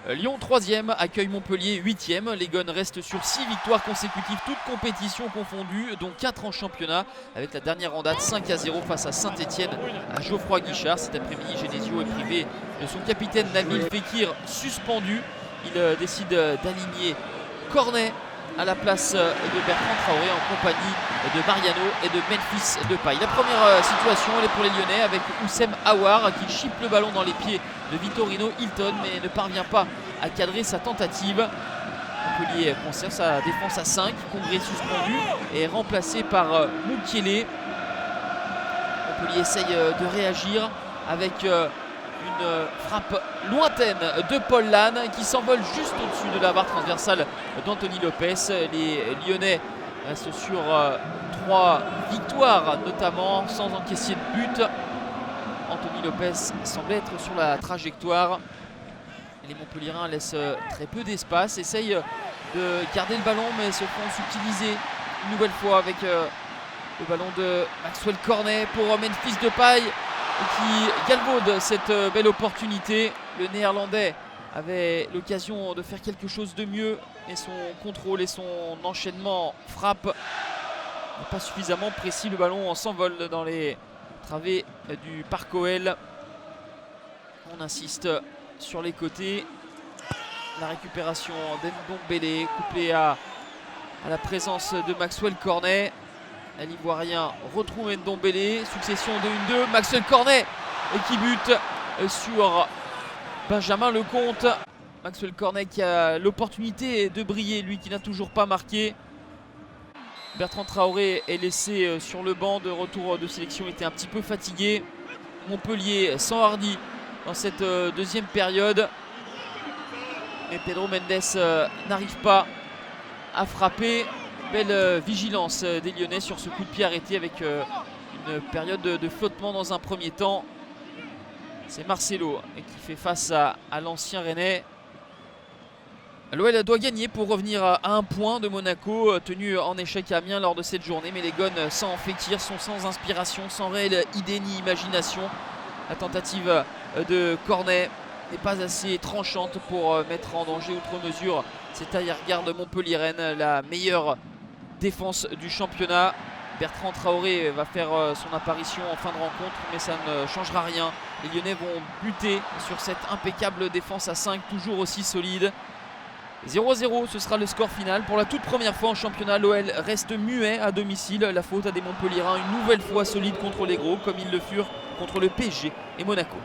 Lyon 3e, accueille Montpellier 8e. Les Gones restent sur 6 victoires consécutives, toutes compétitions confondues, dont 4 en championnat, avec la dernière en date 5-0 face à Saint-Etienne à Geoffroy Guichard. Cet après-midi, Genesio est privé de son capitaine Nabil Fekir, suspendu. Il décide d'aligner Cornet à la place de Bertrand Traoré en compagnie de Mariano et de Memphis Depay. La première situation, elle est pour les Lyonnais avec Oussem Aouar qui chipe le ballon dans les pieds de Vitorino Hilton mais ne parvient pas à cadrer sa tentative. Montpellier conserve sa défense à 5, Congré suspendu et remplacé par Mukiele. Montpellier essaye de réagir avec une frappe lointaine de Paul Lannes qui s'envole juste au-dessus de la barre transversale d'Anthony Lopez. Les Lyonnais restent sur 3 victoires notamment sans encaisser de but. Anthony Lopez semble être sur la trajectoire. Les Montpelliérains laissent très peu d'espace, essayent de garder le ballon mais se font subtiliser une nouvelle fois avec le ballon de Maxwell Cornet pour Memphis Depay qui galvaude cette belle opportunité. Le Néerlandais avait l'occasion de faire quelque chose de mieux et son contrôle et son enchaînement frappe n'est pas suffisamment précis. Le ballon s'envole dans les travées du Parc OL. On insiste sur les côtés. La récupération d'Ndombele couplée à la présence de Maxwell Cornet. L'Ivoirien retrouve Ndombele, succession de 1-2, Maxwell Cornet qui bute sur Benjamin Lecomte. Maxwell Cornet qui a l'opportunité de briller, lui qui n'a toujours pas marqué. Bertrand Traoré est laissé sur le banc de retour de sélection, était un petit peu fatigué. Montpellier s'enhardit dans cette deuxième période. Mais Pedro Mendes n'arrive pas à frapper. Belle vigilance des Lyonnais sur ce coup de pied arrêté avec une période de flottement dans un premier temps. C'est Marcelo qui fait face à l'ancien Rennais. L'OL doit gagner pour revenir à 1 point de Monaco, tenu en échec à Amiens lors de cette journée. Mais les Gones, sans Fekir, sont sans inspiration, sans réelle idée ni imagination. La tentative de Cornet n'est pas assez tranchante pour mettre en danger outre mesure cette arrière-garde montpelliéraine, la meilleure défense du championnat. Bertrand Traoré va faire son apparition en fin de rencontre, mais ça ne changera rien. Les Lyonnais vont buter sur cette impeccable défense à 5, toujours aussi solide. 0-0, ce sera le score final. Pour la toute première fois en championnat, l'OL reste muet à domicile. La faute à des Montpelliérains une nouvelle fois solides contre les gros, comme ils le furent contre le PSG et Monaco.